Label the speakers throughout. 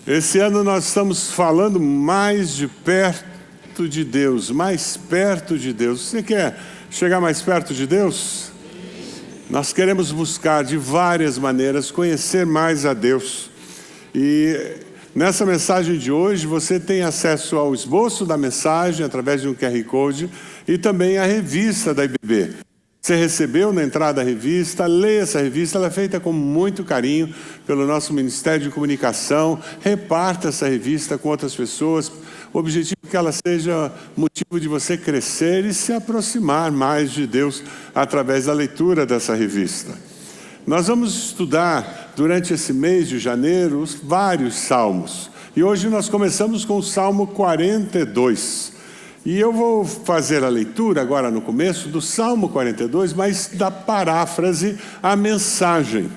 Speaker 1: Esse ano nós estamos falando mais de perto de Deus, mais perto de Deus. Você quer chegar mais perto de Deus? Nós queremos buscar de várias maneiras conhecer mais a Deus. E nessa mensagem de hoje você tem acesso ao esboço da mensagem através de um QR Code e também a revista da IBB. Você recebeu na entrada a revista, leia essa revista, ela é feita com muito carinho pelo nosso Ministério de Comunicação. Reparta essa revista com outras pessoas. O objetivo é que ela seja motivo de você crescer e se aproximar mais de Deus através da leitura dessa revista. Nós vamos estudar durante esse mês de janeiro vários salmos. E hoje nós começamos com o Salmo 42. E eu vou fazer a leitura agora no começo do Salmo 42, mas da paráfrase à mensagem.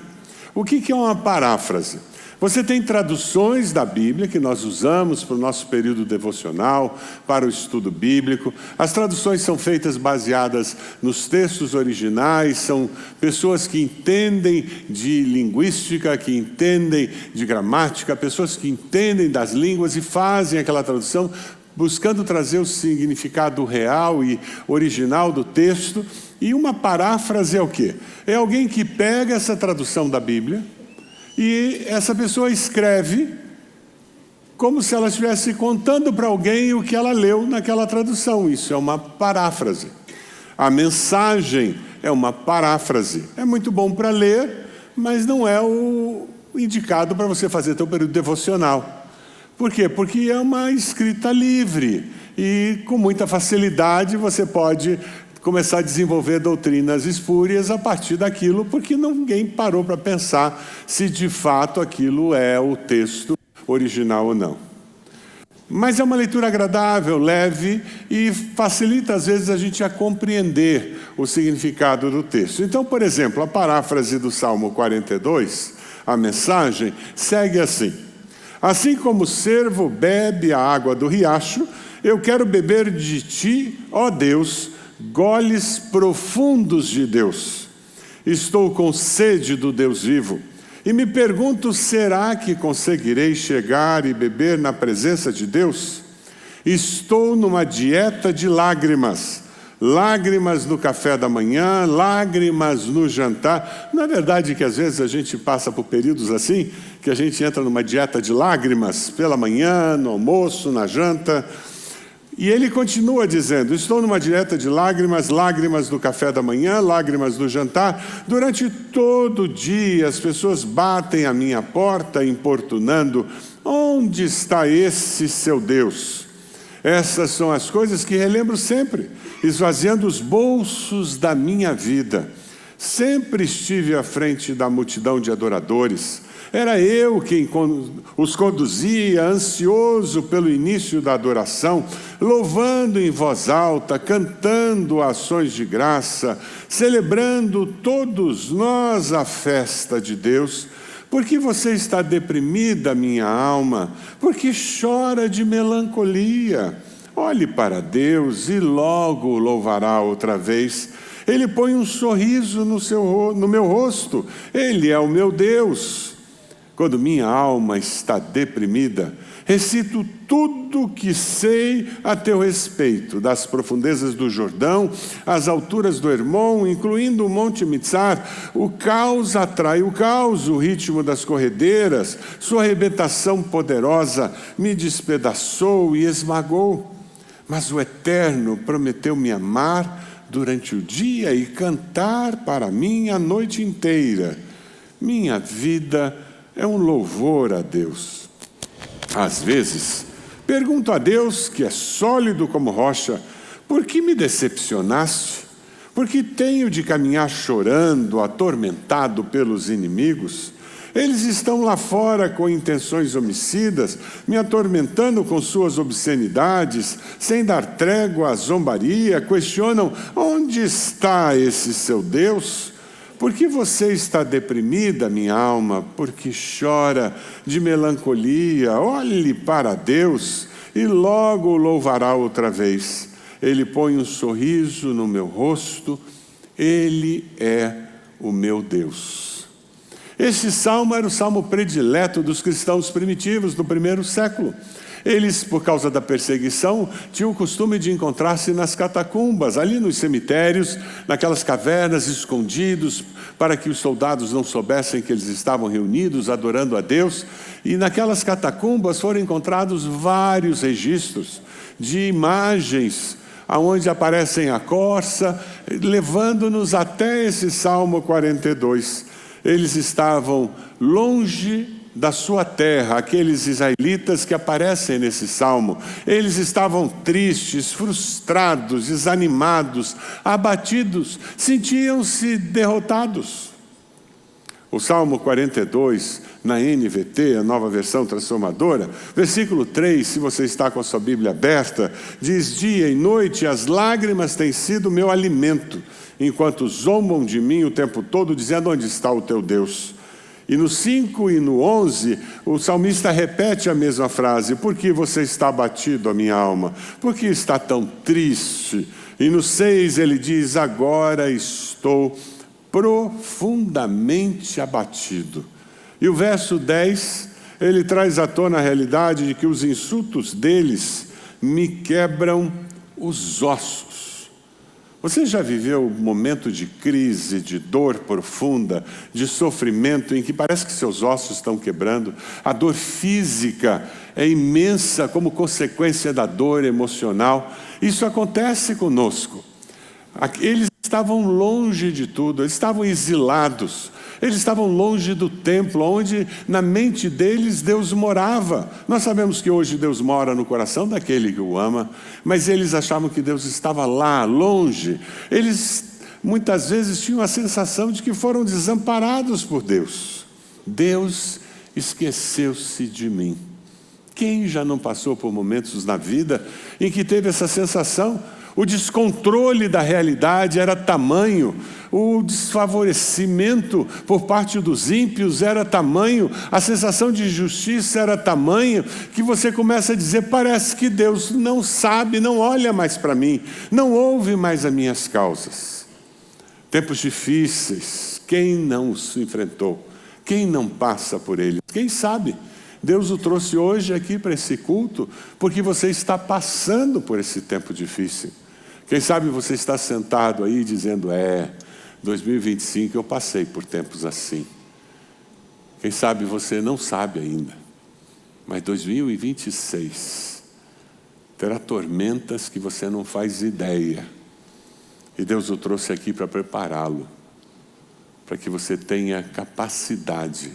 Speaker 1: O que é uma paráfrase? Você tem traduções da Bíblia que nós usamos para o nosso período devocional, para o estudo bíblico. As traduções são feitas baseadas nos textos originais, são pessoas que entendem de linguística, que entendem de gramática, pessoas que entendem das línguas e fazem aquela tradução buscando trazer o significado real e original do texto. E uma paráfrase é o quê? É alguém que pega essa tradução da Bíblia e essa pessoa escreve como se ela estivesse contando para alguém o que ela leu naquela tradução. Isso é uma paráfrase. A mensagem é uma paráfrase. É muito bom para ler, mas não é o indicado para você fazer seu período devocional. Por quê? Porque é uma escrita livre e com muita facilidade você pode começar a desenvolver doutrinas espúrias a partir daquilo, porque ninguém parou para pensar se de fato aquilo é o texto original ou não. Mas é uma leitura agradável, leve e facilita às vezes a gente a compreender o significado do texto. Então, por exemplo, a paráfrase do Salmo 42, a mensagem, segue assim: assim como o servo bebe a água do riacho, eu quero beber de ti, ó Deus, goles profundos de Deus. Estou com sede do Deus vivo e me pergunto, será que conseguirei chegar e beber na presença de Deus? Estou numa dieta de lágrimas. Lágrimas no café da manhã, lágrimas no jantar. Não é verdade que às vezes a gente passa por períodos assim, que a gente entra numa dieta de lágrimas pela manhã, no almoço, na janta? E ele continua dizendo, estou numa dieta de lágrimas, lágrimas no café da manhã, lágrimas no jantar. Durante todo o dia as pessoas batem à minha porta importunando, onde está esse seu Deus? Essas são as coisas que relembro sempre, esvaziando os bolsos da minha vida. Sempre estive à frente da multidão de adoradores. Era eu quem os conduzia, ansioso pelo início da adoração, louvando em voz alta, cantando ações de graça, celebrando todos nós a festa de Deus. Por que você está deprimida, minha alma? Por que chora de melancolia? Olhe para Deus e logo o louvará outra vez. Ele põe um sorriso no meu rosto. Ele é o meu Deus. Quando minha alma está deprimida, recito tudo o que sei a teu respeito, das profundezas do Jordão, às alturas do Hermon, incluindo o Monte Mitzar. O caos atrai o caos, o ritmo das corredeiras, sua arrebentação poderosa me despedaçou e esmagou. Mas o Eterno prometeu me amar durante o dia e cantar para mim a noite inteira. Minha vida é um louvor a Deus. Às vezes, pergunto a Deus, que é sólido como rocha, por que me decepcionaste? Por que tenho de caminhar chorando, atormentado pelos inimigos? Eles estão lá fora com intenções homicidas, me atormentando com suas obscenidades, sem dar trégua à zombaria, questionam, onde está esse seu Deus? Por que você está deprimida, minha alma? Porque chora de melancolia? Olhe para Deus e logo o louvará outra vez. Ele põe um sorriso no meu rosto. Ele é o meu Deus. Este salmo era o salmo predileto dos cristãos primitivos do primeiro século. Eles, por causa da perseguição, tinham o costume de encontrar-se nas catacumbas, ali nos cemitérios, naquelas cavernas, escondidos, para que os soldados não soubessem que eles estavam reunidos, adorando a Deus. E naquelas catacumbas foram encontrados vários registros de imagens, onde aparecem a corça, levando-nos até esse Salmo 42. Eles estavam longe da sua terra, aqueles israelitas que aparecem nesse salmo. Eles estavam tristes, frustrados, desanimados, abatidos, sentiam-se derrotados. O Salmo 42, na NVT, a nova versão transformadora, versículo 3, se você está com a sua Bíblia aberta, diz: dia e noite as lágrimas têm sido meu alimento, enquanto zombam de mim o tempo todo, dizendo: onde está o teu Deus? E no 5 e no 11, o salmista repete a mesma frase: por que você está abatido, a minha alma? Por que está tão triste? E no 6 ele diz: agora estou profundamente abatido. E o verso 10, ele traz à tona a realidade de que os insultos deles me quebram os ossos. Você já viveu um momento de crise, de dor profunda, de sofrimento, em que parece que seus ossos estão quebrando? A dor física é imensa como consequência da dor emocional. Isso acontece conosco. Eles estavam longe de tudo, eles estavam exilados, eles estavam longe do templo, onde na mente deles Deus morava. Nós sabemos que hoje Deus mora no coração daquele que o ama, mas eles achavam que Deus estava lá, longe. Eles muitas vezes tinham a sensação de que foram desamparados por Deus. Deus esqueceu-se de mim. Quem já não passou por momentos na vida em que teve essa sensação? O descontrole da realidade era tamanho, o desfavorecimento por parte dos ímpios era tamanho, a sensação de injustiça era tamanho, que você começa a dizer: parece que Deus não sabe, não olha mais para mim, não ouve mais as minhas causas. Tempos difíceis, quem não os enfrentou? Quem não passa por eles? Quem sabe? Deus o trouxe hoje aqui para esse culto, porque você está passando por esse tempo difícil. Quem sabe você está sentado aí dizendo: 2025 eu passei por tempos assim. Quem sabe você não sabe ainda, mas 2026 terá tormentas que você não faz ideia. E Deus o trouxe aqui para prepará-lo, para que você tenha capacidade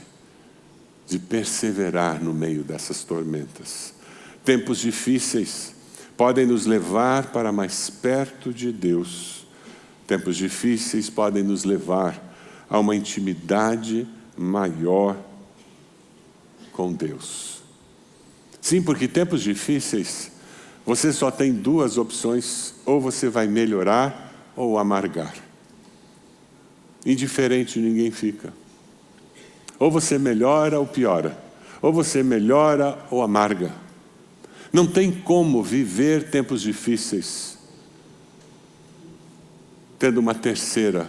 Speaker 1: de perseverar no meio dessas tormentas. Tempos difíceis podem nos levar para mais perto de Deus. Tempos difíceis podem nos levar a uma intimidade maior com Deus. Sim, porque tempos difíceis, você só tem duas opções: ou você vai melhorar ou amargar. Indiferente ninguém fica. Ou você melhora ou piora. Ou você melhora ou amarga. Não tem como viver tempos difíceis tendo uma terceira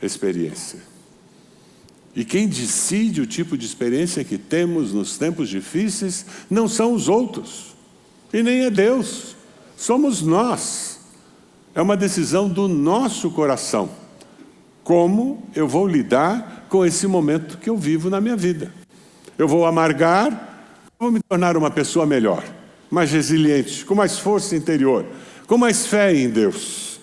Speaker 1: experiência. E quem decide o tipo de experiência que temos nos tempos difíceis não são os outros, e nem é Deus, somos nós. É uma decisão do nosso coração. Como eu vou lidar com esse momento que eu vivo na minha vida? Eu vou amargar, vou me tornar uma pessoa melhor, mais resiliente, com mais força interior, com mais fé em Deus.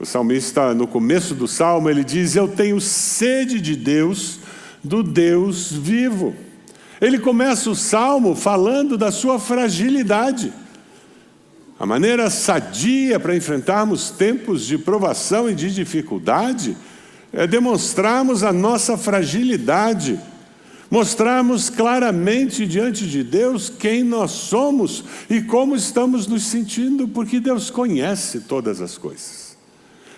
Speaker 1: O salmista, no começo do salmo, ele diz: eu tenho sede de Deus, do Deus vivo. Ele começa o salmo falando da sua fragilidade. A maneira sadia para enfrentarmos tempos de provação e de dificuldade é demonstrarmos a nossa fragilidade, mostrarmos claramente diante de Deus quem nós somos e como estamos nos sentindo, porque Deus conhece todas as coisas.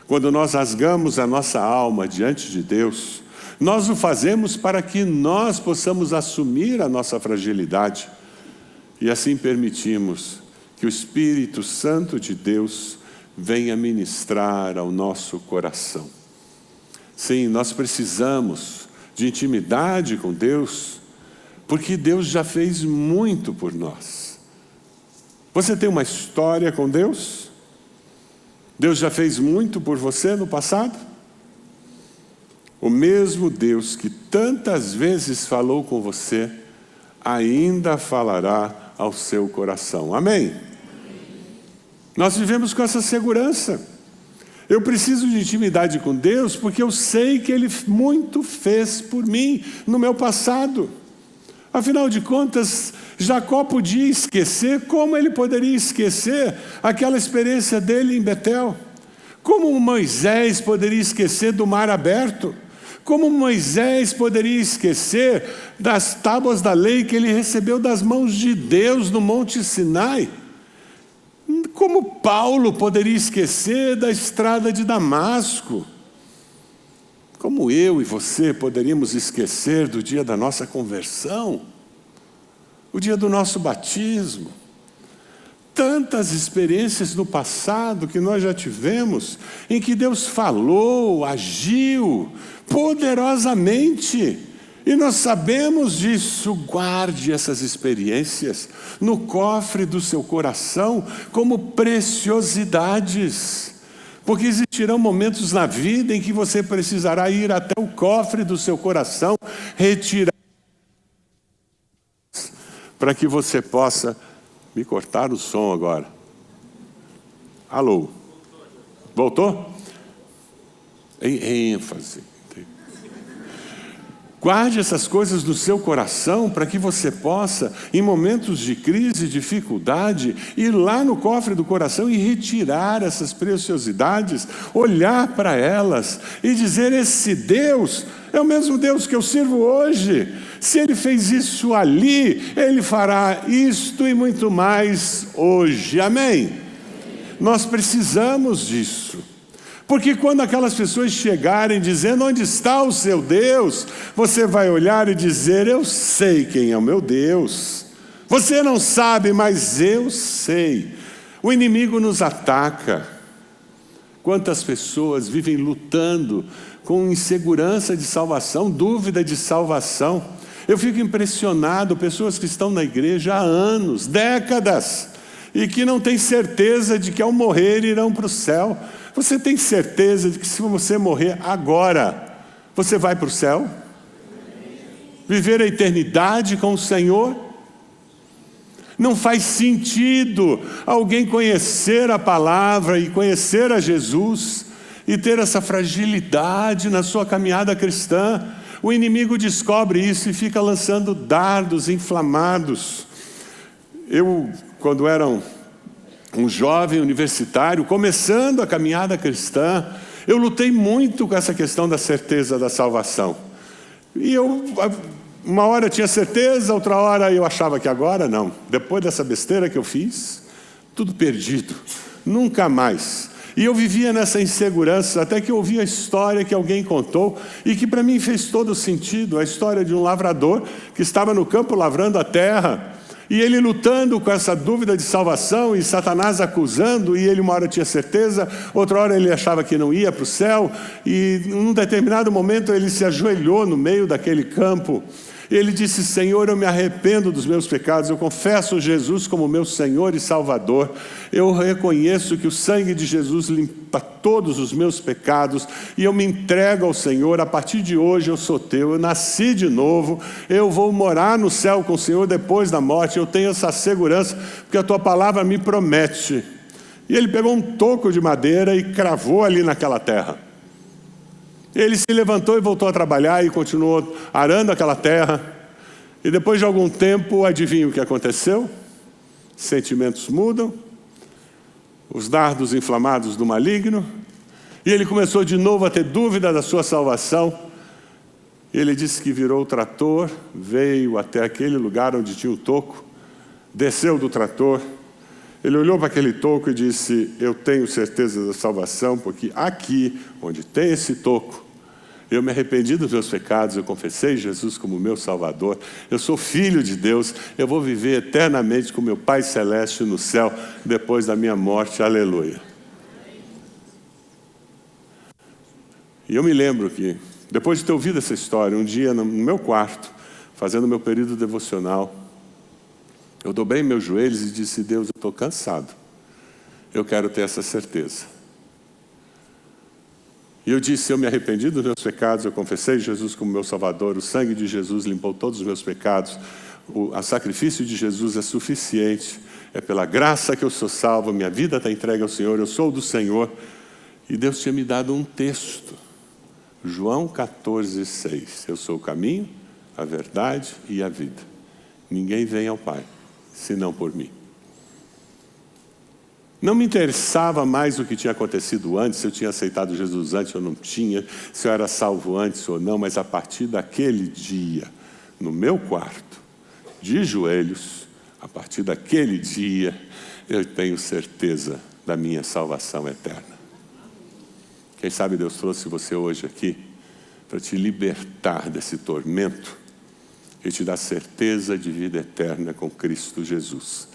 Speaker 1: Quando nós rasgamos a nossa alma diante de Deus, nós o fazemos para que nós possamos assumir a nossa fragilidade e assim permitimos que o Espírito Santo de Deus venha ministrar ao nosso coração. Sim, nós precisamos de intimidade com Deus, porque Deus já fez muito por nós. Você tem uma história com Deus? Deus já fez muito por você no passado? O mesmo Deus que tantas vezes falou com você, ainda falará ao seu coração. Amém? Nós vivemos com essa segurança. Eu preciso de intimidade com Deus porque eu sei que Ele muito fez por mim no meu passado. Afinal de contas, Jacó podia esquecer, como ele poderia esquecer aquela experiência dele em Betel? Como Moisés poderia esquecer do mar aberto? Como Moisés poderia esquecer das tábuas da lei que ele recebeu das mãos de Deus no Monte Sinai? Como Paulo poderia esquecer da estrada de Damasco? Como eu e você poderíamos esquecer do dia da nossa conversão? O dia do nosso batismo? Tantas experiências no passado que nós já tivemos, em que Deus falou, agiu poderosamente. E nós sabemos disso. Guarde essas experiências no cofre do seu coração como preciosidades. Porque existirão momentos na vida em que você precisará ir até o cofre do seu coração, retirar, para que você possa... Me cortaram o som agora. Alô? Voltou? Em ênfase. Guarde essas coisas no seu coração para que você possa, em momentos de crise e dificuldade, ir lá no cofre do coração e retirar essas preciosidades, olhar para elas e dizer: esse Deus é o mesmo Deus que eu sirvo hoje. Se Ele fez isso ali, Ele fará isto e muito mais hoje. Amém? Nós precisamos disso. Porque quando aquelas pessoas chegarem dizendo: onde está o seu Deus? Você vai olhar e dizer: eu sei quem é o meu Deus. Você não sabe, mas eu sei. O inimigo nos ataca. Quantas pessoas vivem lutando com insegurança de salvação, dúvida de salvação. Eu fico impressionado, pessoas que estão na igreja há anos, décadas, e que não têm certeza de que ao morrer irão para o céu. Você tem certeza de que se você morrer agora, você vai para o céu? Viver a eternidade com o Senhor? Não faz sentido alguém conhecer a palavra e conhecer a Jesus e ter essa fragilidade na sua caminhada cristã. O inimigo descobre isso e fica lançando dardos inflamados. Eu, quando era um jovem universitário, começando a caminhada cristã, eu lutei muito com essa questão da certeza da salvação. E uma hora eu tinha certeza, outra hora eu achava que agora não. Depois dessa besteira que eu fiz, tudo perdido, nunca mais. E eu vivia nessa insegurança, até que eu ouvi a história que alguém contou, e que para mim fez todo sentido, a história de um lavrador que estava no campo lavrando a terra, e ele lutando com essa dúvida de salvação, e Satanás acusando, e ele uma hora tinha certeza, outra hora ele achava que não ia para o céu, e num determinado momento ele se ajoelhou no meio daquele campo, e ele disse: Senhor, eu me arrependo dos meus pecados, eu confesso Jesus como meu Senhor e Salvador, eu reconheço que o sangue de Jesus limpa todos os meus pecados, e eu me entrego ao Senhor. A partir de hoje eu sou teu, eu nasci de novo, eu vou morar no céu com o Senhor depois da morte, eu tenho essa segurança, porque a tua palavra me promete. E ele pegou um toco de madeira e cravou ali naquela terra. Ele se levantou e voltou a trabalhar e continuou arando aquela terra. E depois de algum tempo, adivinha o que aconteceu? Sentimentos mudam, os dardos inflamados do maligno, e ele começou de novo a ter dúvida da sua salvação. Ele disse que virou o trator, veio até aquele lugar onde tinha o toco, desceu do trator, ele olhou para aquele toco e disse: eu tenho certeza da salvação, porque aqui, onde tem esse toco, eu me arrependi dos meus pecados, eu confessei Jesus como meu Salvador, eu sou filho de Deus, eu vou viver eternamente com meu Pai Celeste no céu, depois da minha morte, aleluia. E eu me lembro que Depois de ter ouvido essa história, um dia no meu quarto, fazendo meu período devocional, eu dobrei meus joelhos e disse: Deus, eu estou cansado. Eu quero ter essa certeza. E eu disse: eu me arrependi dos meus pecados, eu confessei Jesus como meu Salvador, o sangue de Jesus limpou todos os meus pecados, o sacrifício de Jesus é suficiente, é pela graça que eu sou salvo, minha vida está entregue ao Senhor, eu sou do Senhor. E Deus tinha me dado um texto, João 14:6. Eu sou o caminho, a verdade e a vida. Ninguém vem ao Pai, senão por mim. Não me interessava mais o que tinha acontecido antes, se eu tinha aceitado Jesus antes ou não tinha, se eu era salvo antes ou não, mas a partir daquele dia, no meu quarto, de joelhos, a partir daquele dia, eu tenho certeza da minha salvação eterna. Quem sabe Deus trouxe você hoje aqui para te libertar desse tormento e te dar certeza de vida eterna com Cristo Jesus.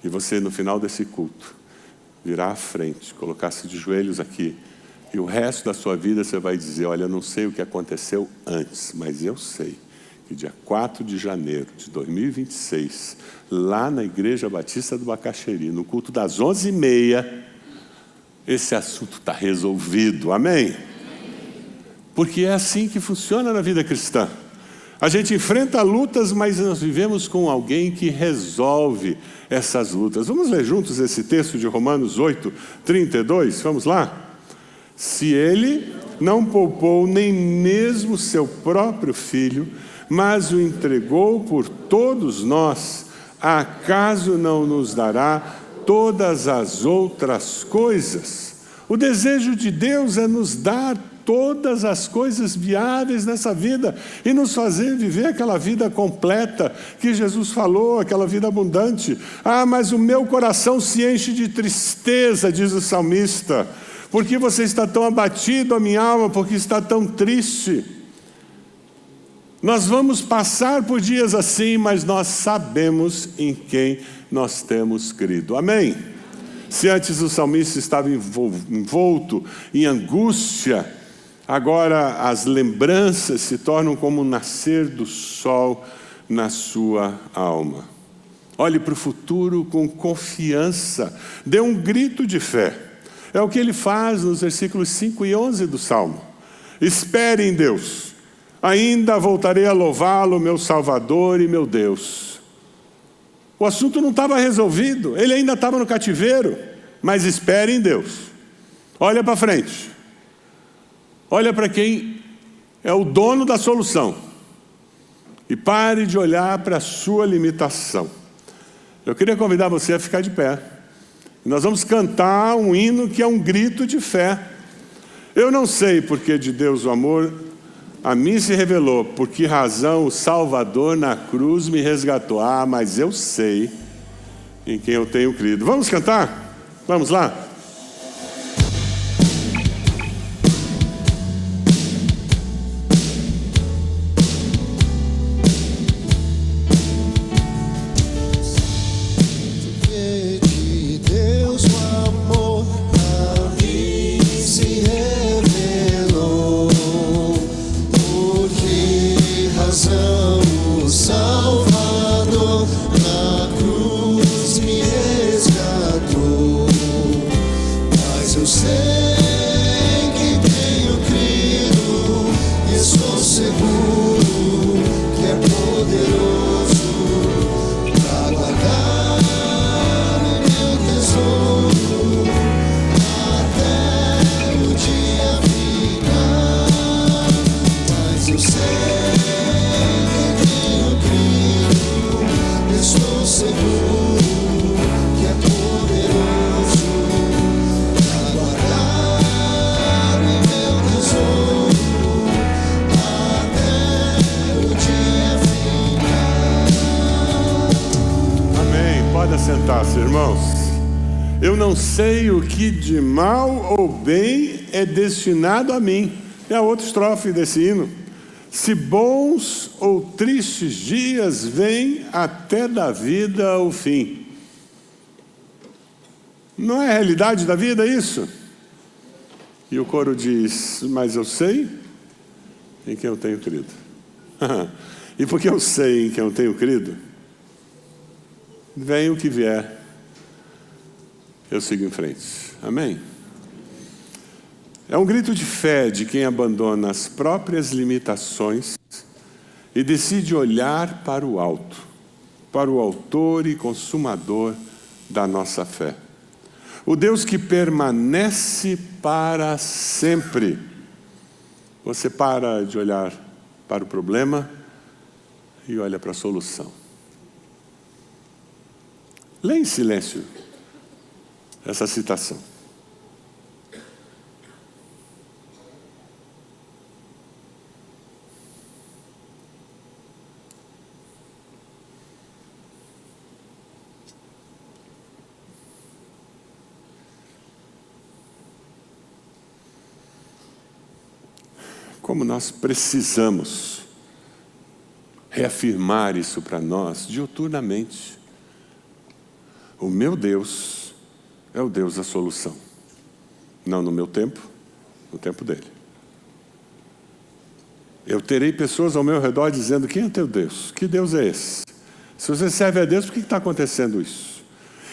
Speaker 1: E você, no final desse culto, virar à frente, colocar-se de joelhos aqui, e o resto da sua vida você vai dizer: olha, eu não sei o que aconteceu antes, mas eu sei que dia 4 de janeiro de 2026, lá na Igreja Batista do Bacaxeri, no culto das 11h30, esse assunto está resolvido, amém? Porque é assim que funciona na vida cristã. A gente enfrenta lutas, mas nós vivemos com alguém que resolve essas lutas. Vamos ler juntos esse texto de Romanos 8:32? Vamos lá? Se ele não poupou nem mesmo seu próprio filho, mas o entregou por todos nós, acaso não nos dará todas as outras coisas? O desejo de Deus é nos dar todas as coisas viáveis nessa vida e nos fazer viver aquela vida completa que Jesus falou, aquela vida abundante. Ah, mas o meu coração se enche de tristeza, diz o salmista. Por que você está tão abatido, a minha alma? Porque está tão triste. Nós vamos passar por dias assim, mas nós sabemos em quem nós temos crido. Amém? Se antes o salmista estava envolto em angústia, agora as lembranças se tornam como o nascer do sol na sua alma. Olhe para o futuro com confiança. Dê um grito de fé. É o que ele faz nos versículos 5 e 11 do Salmo. Espere em Deus. Ainda voltarei a louvá-lo, meu Salvador e meu Deus. O assunto não estava resolvido. Ele ainda estava no cativeiro. Mas espere em Deus. Olha para frente. Olha para quem é o dono da solução. E pare de olhar para a sua limitação. Eu queria convidar você a ficar de pé. Nós vamos cantar um hino que é um grito de fé. Eu não sei porque de Deus o amor a mim se revelou, por que razão o Salvador na cruz me resgatou. Ah, mas eu sei em quem eu tenho crido. Vamos cantar? Vamos lá? Sentar-se, irmãos. Eu não sei o que de mal ou bem é destinado a mim. É a outra estrofe desse hino. Se bons ou tristes dias vêm até da vida o fim. Não é a realidade da vida isso? E o coro diz: mas eu sei em quem eu tenho crido. E porque eu sei em quem eu tenho crido, venha o que vier, eu sigo em frente. Amém? É um grito de fé de quem abandona as próprias limitações e decide olhar para o alto, para o autor e consumador da nossa fé. O Deus que permanece para sempre. Você para de olhar para o problema e olha para a solução. Lê em silêncio essa citação. Como nós precisamos reafirmar isso para nós diuturnamente. O meu Deus é o Deus da solução. Não no meu tempo, no tempo dele. Eu terei pessoas ao meu redor dizendo: quem é teu Deus? Que Deus é esse? Se você serve a Deus, por que está acontecendo isso?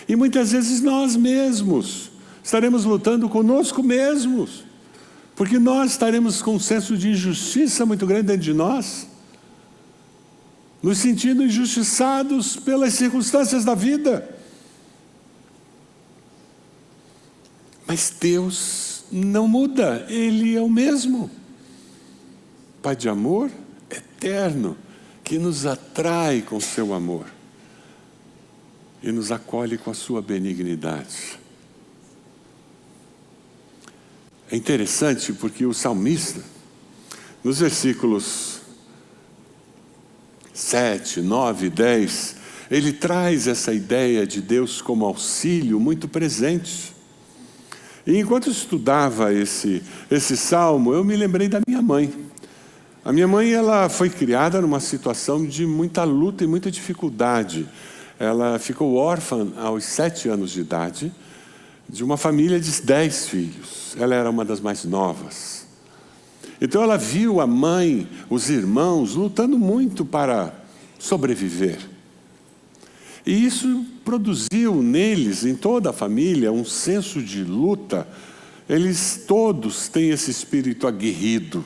Speaker 1: E muitas vezes nós mesmos estaremos lutando conosco mesmos, porque nós estaremos com um senso de injustiça muito grande dentro de nós, nos sentindo injustiçados pelas circunstâncias da vida. Mas Deus não muda, Ele é o mesmo. Pai de amor eterno, que nos atrai com seu amor e nos acolhe com a sua benignidade. É interessante porque o salmista, nos versículos 7, 9 e 10, ele traz essa ideia de Deus como auxílio muito presente. E enquanto eu estudava esse salmo, eu me lembrei da minha mãe. A minha mãe, ela foi criada numa situação de muita luta e muita dificuldade. Ela ficou órfã aos 7 anos de idade, de uma família de 10 filhos. Ela era uma das mais novas. Então ela viu a mãe, os irmãos, lutando muito para sobreviver. E isso produziu neles, em toda a família, um senso de luta. Eles todos têm esse espírito aguerrido.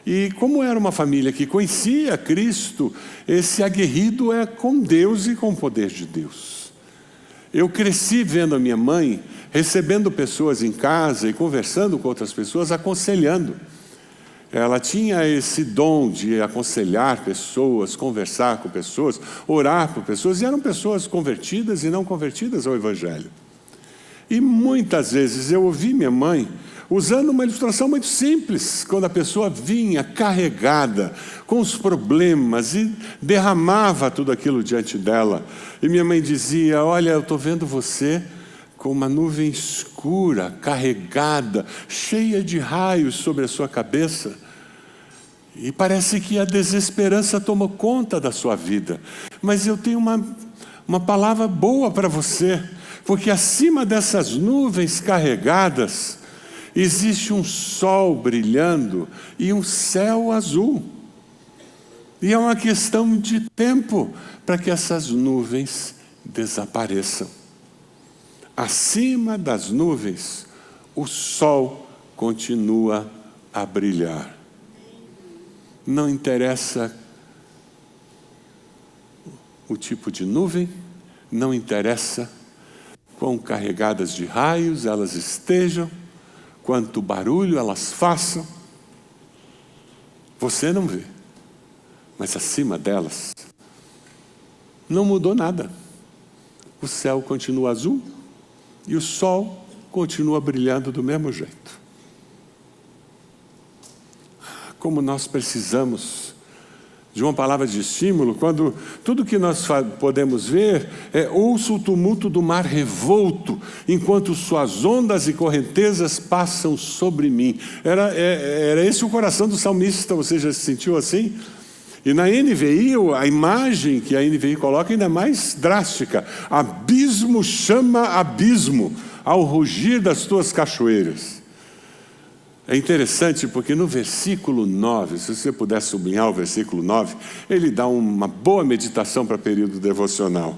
Speaker 1: E como era uma família que conhecia Cristo, esse aguerrido é com Deus e com o poder de Deus. Eu cresci vendo a minha mãe recebendo pessoas em casa e conversando com outras pessoas, aconselhando. Ela tinha esse dom de aconselhar pessoas, conversar com pessoas, orar por pessoas, e eram pessoas convertidas e não convertidas ao Evangelho. E muitas vezes eu ouvi minha mãe usando uma ilustração muito simples, quando a pessoa vinha carregada com os problemas e derramava tudo aquilo diante dela. E minha mãe dizia: olha, eu estou vendo você com uma nuvem escura, carregada, cheia de raios sobre a sua cabeça. E parece que a desesperança tomou conta da sua vida. Mas eu tenho uma palavra boa para você, porque acima dessas nuvens carregadas, existe um sol brilhando e um céu azul. E é uma questão de tempo para que essas nuvens desapareçam. Acima das nuvens, o sol continua a brilhar. Não interessa o tipo de nuvem, não interessa quão carregadas de raios elas estejam, quanto barulho elas façam, você não vê, mas acima delas não mudou nada. O céu continua azul e o sol continua brilhando do mesmo jeito. Como nós precisamos de uma palavra de estímulo, quando tudo que nós podemos ver é: ouço o tumulto do mar revolto, enquanto suas ondas e correntezas passam sobre mim. Era esse o coração do salmista. Você já se sentiu assim? E na NVI, a imagem que a NVI coloca ainda é mais drástica: abismo chama abismo ao rugir das tuas cachoeiras. É interessante porque no versículo 9, se você puder sublinhar o versículo 9, ele dá uma boa meditação para período devocional.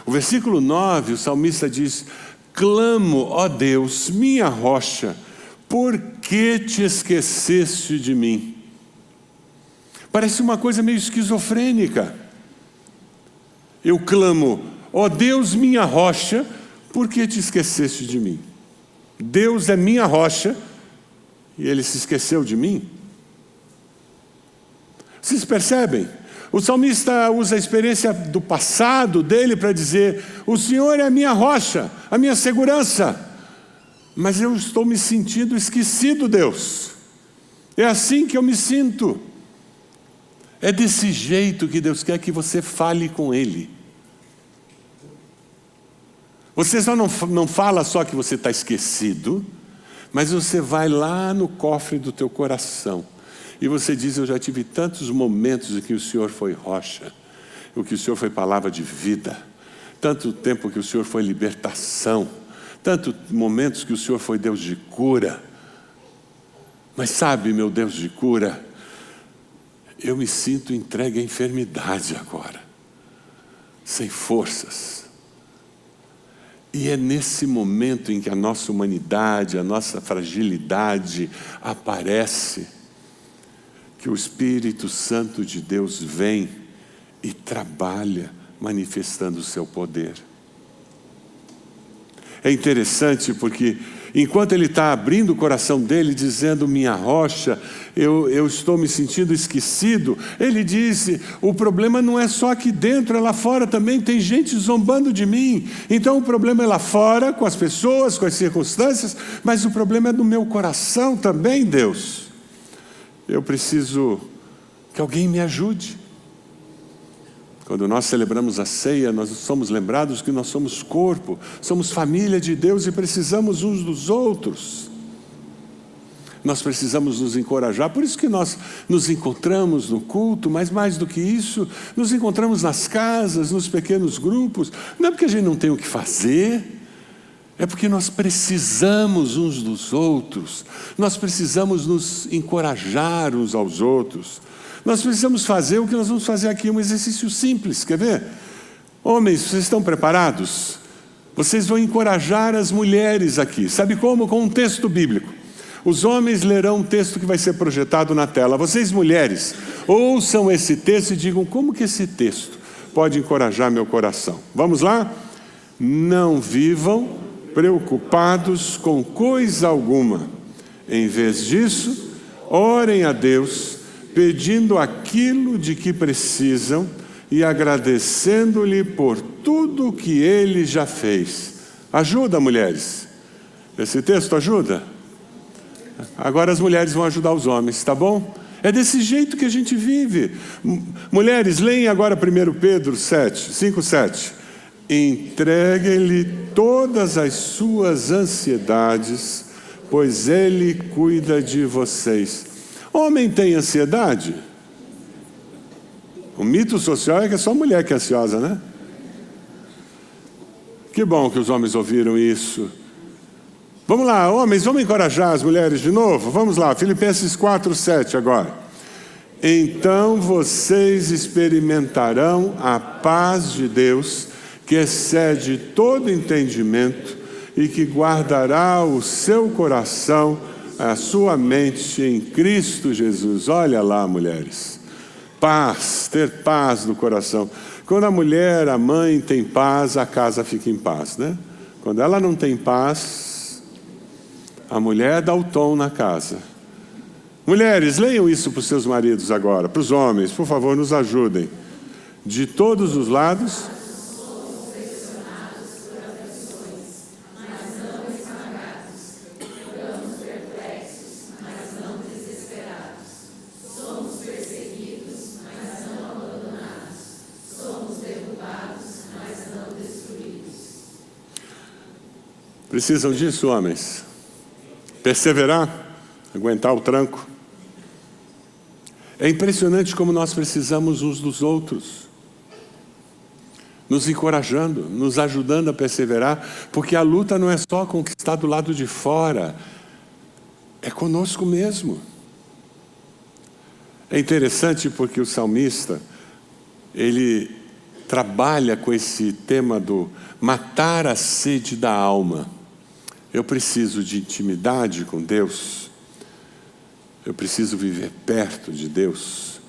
Speaker 1: O versículo 9, o salmista diz: clamo, ó Deus, minha rocha, por que te esqueceste de mim? Parece uma coisa meio esquizofrênica. Eu clamo, ó Deus, minha rocha, por que te esqueceste de mim? Deus é minha rocha e ele se esqueceu de mim? Vocês percebem? O salmista usa a experiência do passado dele para dizer: o Senhor é a minha rocha, a minha segurança, mas eu estou me sentindo esquecido, Deus. É assim que eu me sinto. É desse jeito que Deus quer que você fale com Ele. Você só não fala só que você está esquecido, mas você vai lá no cofre do teu coração e você diz: eu já tive tantos momentos em que o Senhor foi rocha, o que o Senhor foi palavra de vida, tanto tempo que o Senhor foi libertação, tantos momentos que o Senhor foi Deus de cura. Mas sabe, meu Deus de cura, eu me sinto entregue à enfermidade agora, sem forças. E é nesse momento em que a nossa humanidade, a nossa fragilidade aparece, que o Espírito Santo de Deus vem e trabalha, manifestando o seu poder. É interessante porque, enquanto ele está abrindo o coração dele, dizendo: minha rocha, eu estou me sentindo esquecido, ele disse: o problema não é só aqui dentro, é lá fora também, tem gente zombando de mim. Então o problema é lá fora, com as pessoas, com as circunstâncias, mas o problema é no meu coração também, Deus. Eu preciso que alguém me ajude. Quando nós celebramos a ceia, nós somos lembrados que nós somos corpo, somos família de Deus e precisamos uns dos outros. Nós precisamos nos encorajar, por isso que nós nos encontramos no culto, mas mais do que isso, nos encontramos nas casas, nos pequenos grupos. Não é porque a gente não tem o que fazer, é porque nós precisamos uns dos outros, nós precisamos nos encorajar uns aos outros. Nós precisamos fazer o que nós vamos fazer aqui, um exercício simples, quer ver? Homens, vocês estão preparados? Vocês vão encorajar as mulheres aqui. Sabe como? Com um texto bíblico. Os homens lerão um texto que vai ser projetado na tela. Vocês, mulheres, ouçam esse texto e digam: como que esse texto pode encorajar meu coração? Vamos lá? Não vivam preocupados com coisa alguma. Em vez disso, orem a Deus, pedindo aquilo de que precisam e agradecendo-lhe por tudo que Ele já fez. Ajuda, mulheres? Esse texto ajuda? Agora as mulheres vão ajudar os homens, tá bom? É desse jeito que a gente vive. Mulheres, leem agora 1 Pedro 5:7. Entreguem-lhe todas as suas ansiedades, pois Ele cuida de vocês. Homem tem ansiedade? O mito social é que é só mulher que é ansiosa, né? Que bom que os homens ouviram isso. Vamos lá, homens, vamos encorajar as mulheres de novo? Vamos lá, Filipenses 4:7 agora. Então vocês experimentarão a paz de Deus, que excede todo entendimento e que guardará o seu coração, a sua mente em Cristo Jesus. Olha lá, mulheres. Paz, ter paz no coração. Quando a mulher, a mãe tem paz, a casa fica em paz, né? Quando ela não tem paz, a mulher dá o tom na casa. Mulheres, leiam isso para os seus maridos agora. Para os homens, por favor, nos ajudem. De todos os lados. Precisam disso, homens? Perseverar, aguentar o tranco. É impressionante como nós precisamos uns dos outros, nos encorajando, nos ajudando a perseverar, porque a luta não é só com o que está do lado de fora, é conosco mesmo. É interessante porque o salmista, ele trabalha com esse tema do matar a sede da alma. Eu preciso de intimidade com Deus. Eu preciso viver perto de Deus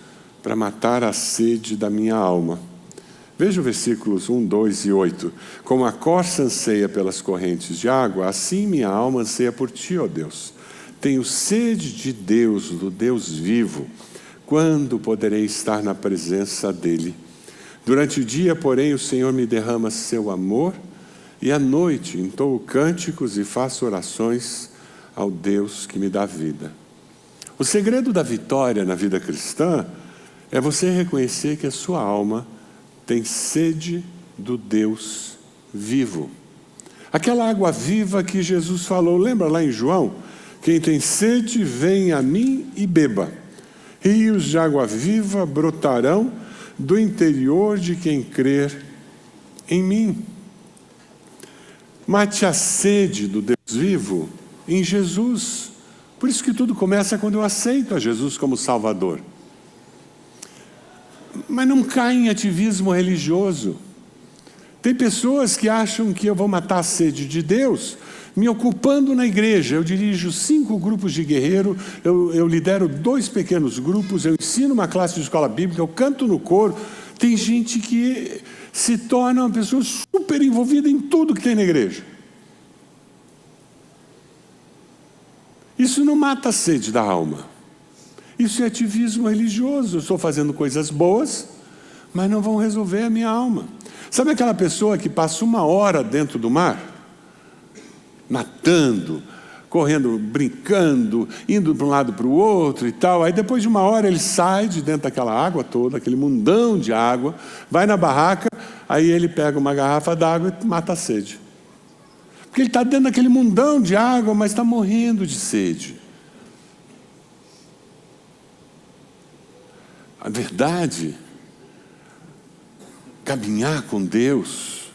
Speaker 1: para matar a sede da minha alma. Veja os versículos 1, 2 e 8. Como a corça anseia pelas correntes de água, assim minha alma anseia por ti, ó Deus. Tenho sede de Deus, do Deus vivo. Quando poderei estar na presença dEle? Durante o dia, porém, o Senhor me derrama seu amor, e à noite entoo cânticos e faço orações ao Deus que me dá vida. O segredo da vitória na vida cristã é você reconhecer que a sua alma tem sede do Deus vivo. Aquela água viva que Jesus falou, lembra lá em João? Quem tem sede, vem a mim e beba. Rios de água viva brotarão do interior de quem crer em mim. Mate a sede do Deus vivo em Jesus. Por isso que tudo começa quando eu aceito a Jesus como Salvador. Mas não cai em ativismo religioso. Tem pessoas que acham que eu vou matar a sede de Deus me ocupando na igreja. Eu dirijo 5 grupos de guerreiro, eu lidero 2 pequenos grupos, eu ensino uma classe de escola bíblica, eu canto no coro. Tem gente que se torna uma pessoa super envolvida em tudo que tem na igreja. Isso não mata a sede da alma. Isso é ativismo religioso. Eu estou fazendo coisas boas, mas não vão resolver a minha alma. Sabe aquela pessoa que passa 1 hora dentro do mar? Nadando, correndo, brincando, indo para um lado para o outro e tal. Aí depois de 1 hora ele sai de dentro daquela água toda, aquele mundão de água, vai na barraca, aí ele pega uma garrafa d'água e mata a sede. Porque ele está dentro daquele mundão de água, mas está morrendo de sede. A verdade, caminhar com Deus,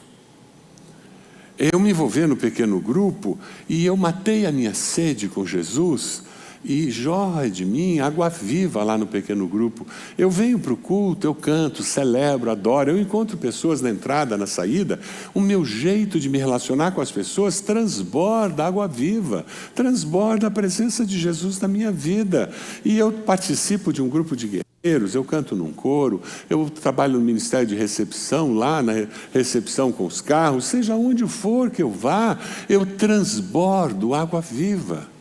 Speaker 1: eu me envolver no pequeno grupo e eu matei a minha sede com Jesus e jorra de mim água viva lá no pequeno grupo. Eu venho para o culto, eu canto, celebro, adoro, eu encontro pessoas na entrada, na saída. O meu jeito de me relacionar com as pessoas transborda água viva, transborda a presença de Jesus na minha vida. E eu participo de um grupo de guerreiros, eu canto num coro, eu trabalho no ministério de recepção, lá na recepção com os carros, seja onde for que eu vá, eu transbordo água viva.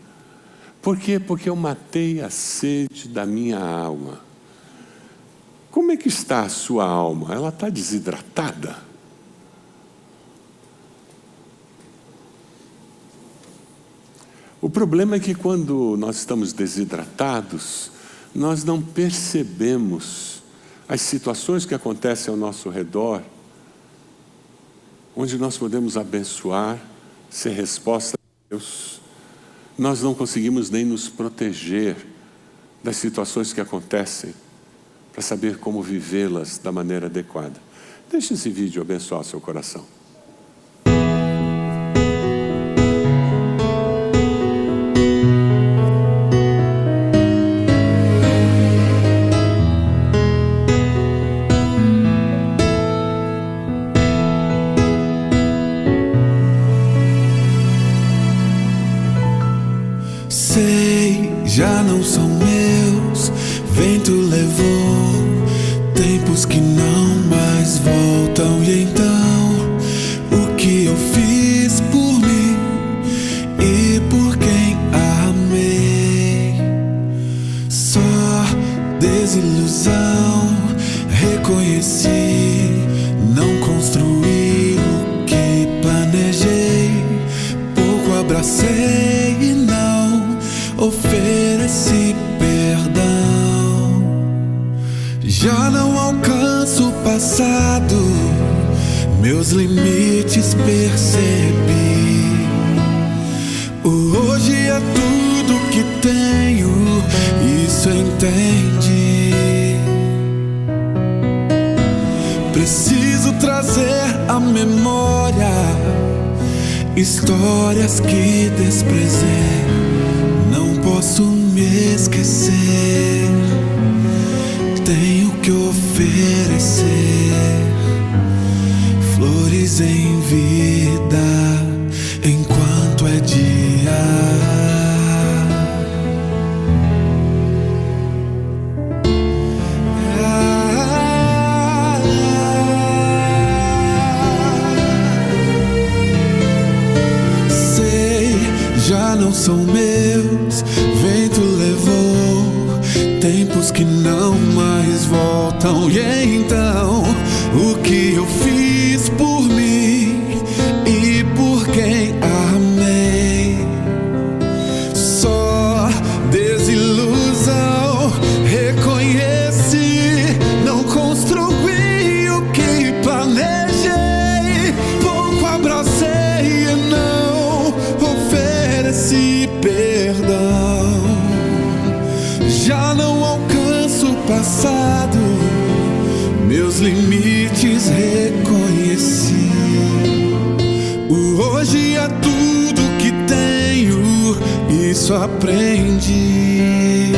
Speaker 1: Por quê? Porque eu matei a sede da minha alma. Como é que está a sua alma? Ela está desidratada? O problema é que quando nós estamos desidratados, nós não percebemos as situações que acontecem ao nosso redor, onde nós podemos abençoar, ser resposta a Deus. Nós não conseguimos nem nos proteger das situações que acontecem, para saber como vivê-las da maneira adequada. Deixe esse vídeo abençoar o seu coração.
Speaker 2: Já não são meus, vento levou tempos que não mais voltam. E então, o que eu fiz por mim e por quem amei? Só desilusão, reconheci, não construí o que planejei. Pouco abracei e não ofereci perdão. Já não alcanço o passado, meus limites percebi. O hoje é tudo que tenho, isso entendi. Preciso trazer à memória histórias que desprezei. Não posso me esquecer. Tenho que oferecer flores em vida enquanto é dia. Sei, já não são meus, vento levou tempos que não mais voltam. E então, o que eu fiz por mim e por quem amei? Só desilusão. Reconheci, não construí o que planejei. Pouco abracei e não ofereci perdão. Já não alcanço o passado, meus limites reconheci. O hoje é tudo que tenho, isso aprendi.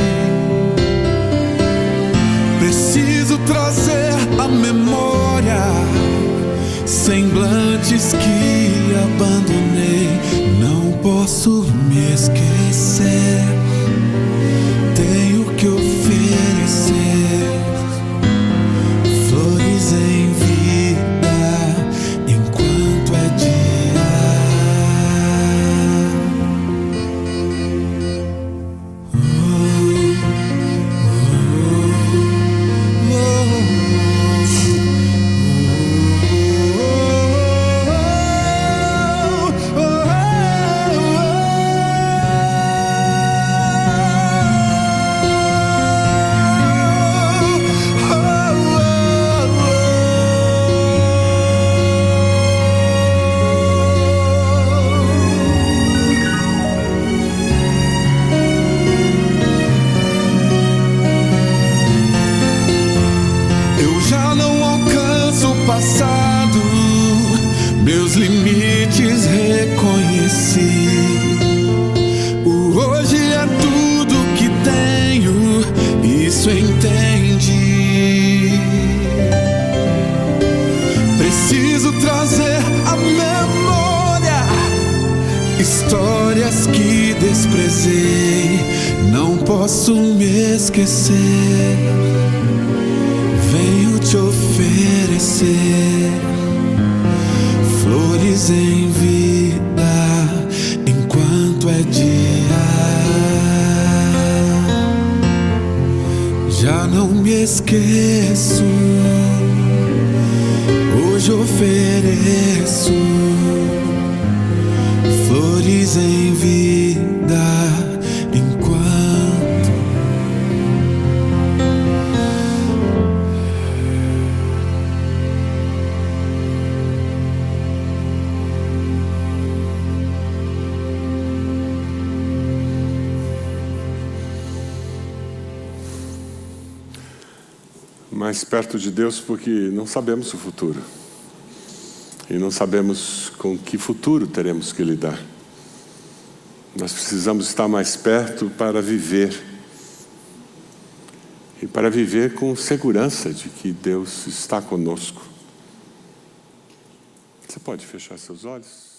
Speaker 2: Preciso trazer à memória semblantes que abandonei. Não posso me esquecer. Tenho que oferecer flores em vida enquanto é dia. Passado, meus limites reconheci. O hoje é tudo que tenho, isso entendi. Preciso trazer à memória histórias que desprezei. Não posso me esquecer. Venho te oferecer flores em vida enquanto é dia. Já não me esqueço, hoje ofereço flores em vida enquanto.
Speaker 1: Mais perto de Deus porque não sabemos o futuro. E não sabemos com que futuro teremos que lidar. Nós precisamos estar mais perto para viver. E para viver com segurança de que Deus está conosco. Você pode fechar seus olhos?